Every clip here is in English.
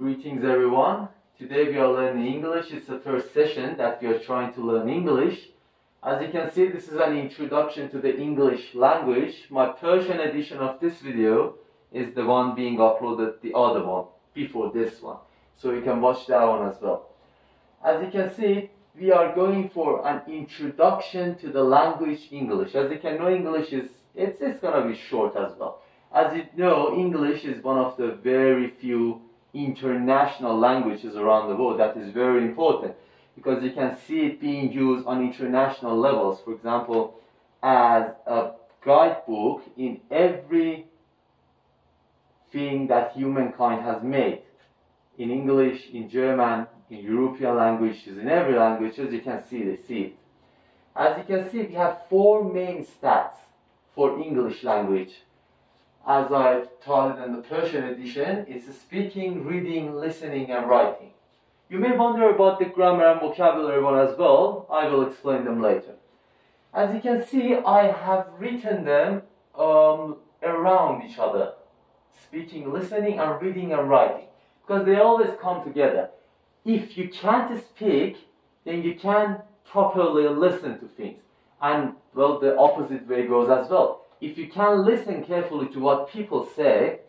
Greetings everyone. Today we are learning English. It's the first session that we are trying to learn English. As you can see, this is an introduction to the English language. My Persian edition of this video is the one being uploaded, the other one, before this one. So you can watch that one as well. As you can see, we are going for an introduction to the language English. As you can know, English it's gonna be short as well. As you know, English is one of the very few international languages around the world that is very important, because you can see it being used on international levels. For example, as a guidebook in every thing that humankind has made. In English, in German, in European languages, in every language, as you can see it. As you can see, we have four main stats for English language. As I taught it in the Persian edition, it's speaking, reading, listening, and writing. You may wonder about the grammar and vocabulary one as well. I will explain them later. As you can see, I have written them around each other. Speaking, listening, and reading and writing. Because they always come together. If you can't speak, then you can't properly listen to things. And, well, the opposite way goes as well. If you can listen carefully to what people say,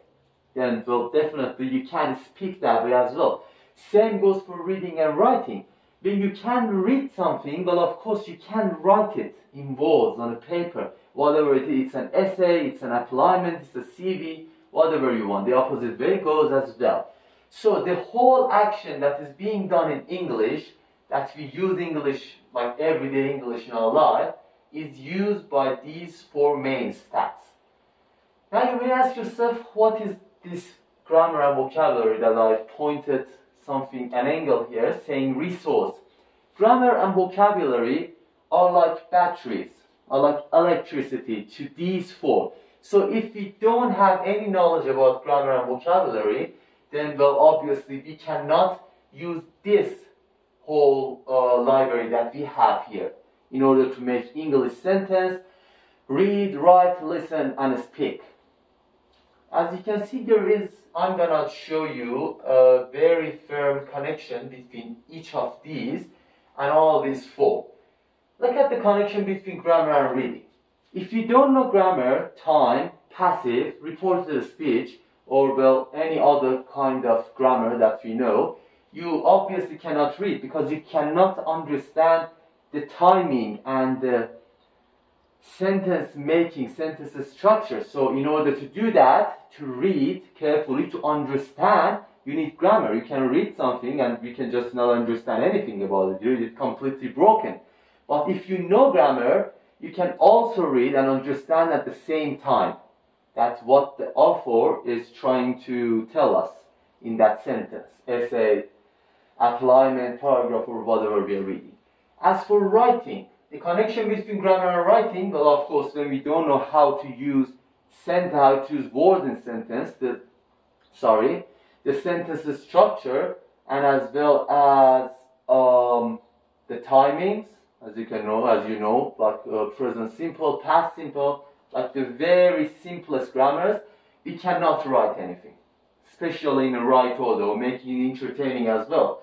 then, well, definitely you can speak that way as well. Same goes for reading and writing. When you can read something, well, of course, you can write it in words on a paper. Whatever it is, it's an essay, it's an applyment, it's a CV, whatever you want. The opposite way goes as well. So the whole action that is being done in English, that we use English, like everyday English in our life, is used by these four main stats. Now you may ask yourself, what is this grammar and vocabulary that I pointed something, an angle here, saying resource. Grammar and vocabulary are like batteries, are like electricity to these four. So if we don't have any knowledge about grammar and vocabulary, then, well, obviously we cannot use this whole library that we have here in order to make English sentence, read, write, listen, and speak. As you can see, I'm gonna show you a very firm connection between each of these and all these four. Look at the connection between grammar and reading. If you don't know grammar, time, passive, reported speech, or, well, any other kind of grammar that we know, you obviously cannot read, because you cannot understand the timing and the sentence making, sentence structure. So in order to do that, to read carefully, to understand, you need grammar. You can read something and you can just not understand anything about it. You read it completely broken. But if you know grammar, you can also read and understand at the same time. That's what the author is trying to tell us in that sentence, essay, applyment, paragraph, or whatever we are reading. As for writing, the connection between grammar and writing, well, of course, when we don't know how to use words in sentence, the sentence structure, and as well as the timings, as you know, like present simple, past simple, like the very simplest grammars, we cannot write anything, especially in the right order, or making it entertaining as well.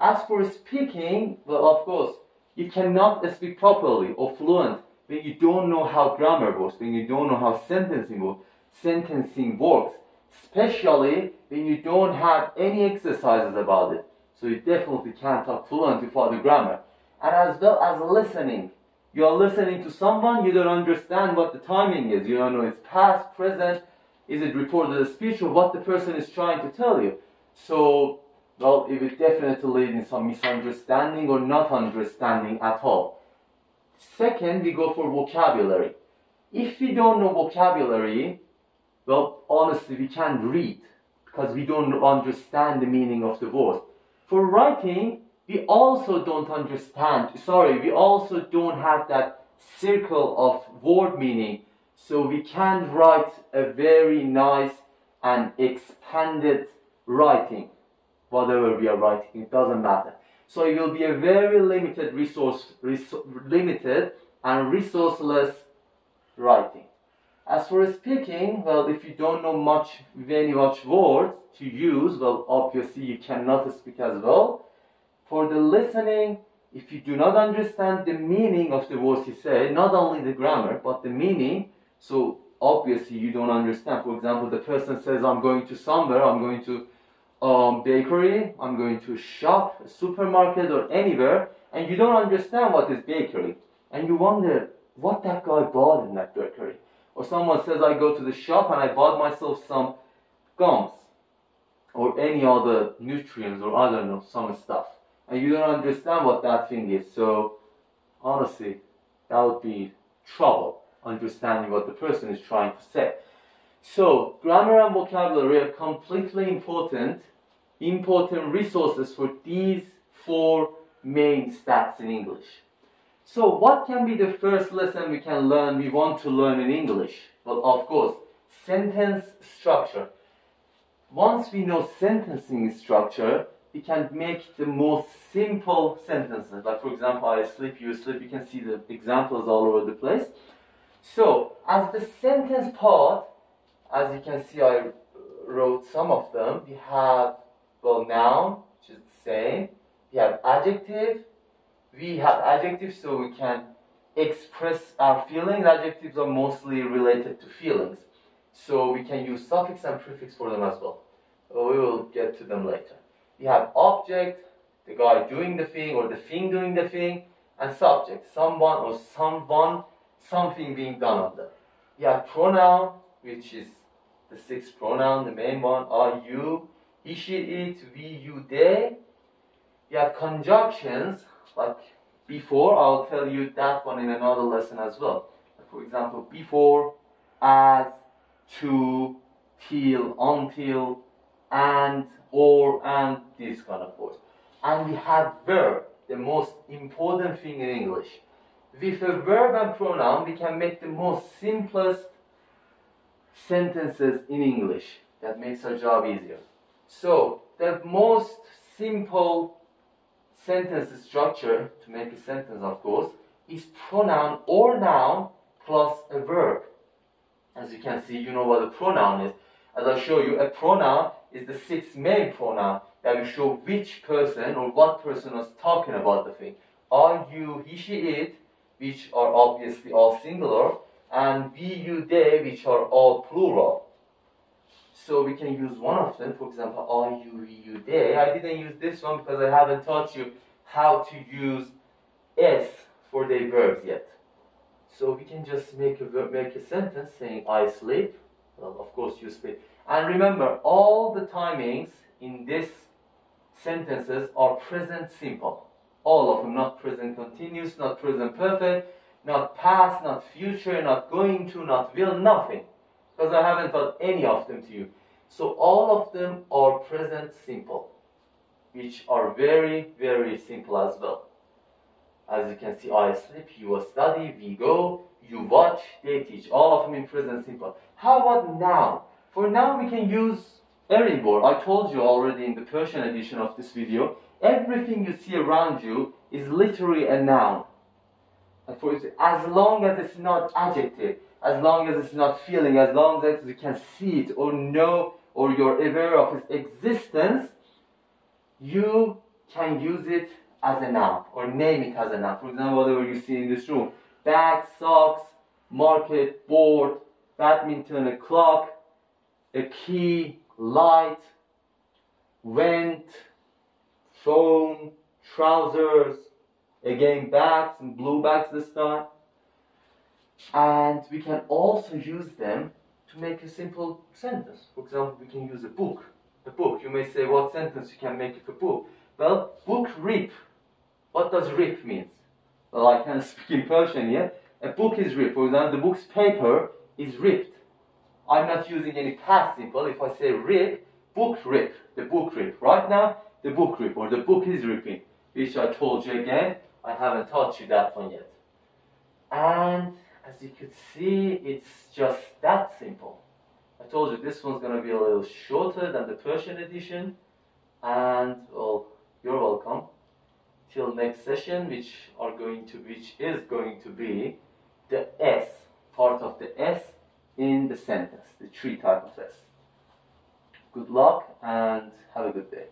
As for speaking, well, of course, you cannot speak properly or fluent when you don't know how grammar works, when you don't know how sentencing works, especially when you don't have any exercises about it. So you definitely can't talk fluent without the grammar. And as well as listening. You are listening to someone, you don't understand what the timing is. You don't know it's past, present, is it reported a speech, or what the person is trying to tell you. So, well, it will definitely lead in some misunderstanding or not understanding at all. Second, we go for vocabulary. If we don't know vocabulary, well, honestly, we can't read, because we don't understand the meaning of the word. For writing, we also don't we also don't have that circle of word meaning, so we can't write a very nice and expanded writing. Whatever we are writing, it doesn't matter. So it will be a very limited limited and resourceless writing. As for speaking, well, if you don't know many words to use, well, obviously you cannot speak as well. For the listening, if you do not understand the meaning of the words he said, not only the grammar, but the meaning, so obviously you don't understand. For example, the person says, I'm going to somewhere, I'm going to bakery, I'm going to shop, a supermarket, or anywhere, and you don't understand what is bakery. And you wonder what that guy bought in that bakery. Or someone says, I go to the shop and I bought myself some gums, or any other nutrients, or I don't know, some stuff. And you don't understand what that thing is. So, honestly, that would be trouble understanding what the person is trying to say. So, grammar and vocabulary are completely important resources for these 4 main stats in English. So, what can be the first lesson we want to learn in English? Well, of course, sentence structure. Once we know sentencing structure, we can make the most simple sentences. Like, for example, I sleep, you sleep. You can see the examples all over the place. So, as the sentence part, as you can see, I wrote some of them. We have, well, noun, which is the same. We have adjective. We have adjectives so we can express our feelings. Adjectives are mostly related to feelings. So we can use suffix and prefix for them as well. We will get to them later. We have object, the guy doing the thing or the thing doing the thing, and subject, someone or something being done on them. We have pronoun, which is the 6th pronoun, the main one, I, you, he, she, it, we, you, they. We have conjunctions, like before. I'll tell you that one in another lesson as well. For example, before, as, to, till, until, and, or, and, these kind of words. And we have verb, the most important thing in English. With a verb and pronoun, we can make the most simplest sentences in English. That makes our job easier. So, the most simple sentence structure, to make a sentence of course, is pronoun or noun plus a verb. As you can see, you know what a pronoun is. As I show you, a pronoun is the 6th main pronoun that will show which person or what person was talking about the thing. I, you, he, she, it, which are obviously all singular, and we, you, they, which are all plural. So we can use one of them, for example, I, you, we, you, they. I didn't use this one because I haven't taught you how to use S for the verbs yet. So we can just make a sentence saying I sleep. Well, of course you sleep. And remember, all the timings in this sentences are present simple. All of them, not present continuous, not present perfect, not past, not future, not going to, not will, nothing. Because I haven't taught any of them to you. So all of them are present simple, which are very, very simple as well. As you can see, I sleep, you study, we go, you watch, they teach. All of them in present simple. How about noun? For noun, we can use every word. I told you already in the Persian edition of this video, everything you see around you is literally a noun. As long as it's not adjective, as long as it's not feeling, as long as you can see it or know or you're aware of its existence, you can use it as a noun or name it as a noun. For example, whatever you see in this room: bag, socks, market, board, badminton, a clock, a key, light, went, phone, trousers, again bags and blue bags this time. And we can also use them to make a simple sentence. For example, we can use a book. A book. You may say, what sentence you can make of a book? Well, book rip. What does rip mean? Well, I can't speak in Persian here. A book is ripped. For example, the book's paper is ripped. I'm not using any past simple. If I say rip, book rip, the book rip. Right now, the book rip, or the book is ripping, which I told you again, I haven't taught you that one yet. And as you could see, it's just that simple. I told you this one's going to be a little shorter than the Persian edition. And, well, you're welcome. Till next session, which is going to be the S, part of the S in the sentence, the three types of S. Good luck and have a good day.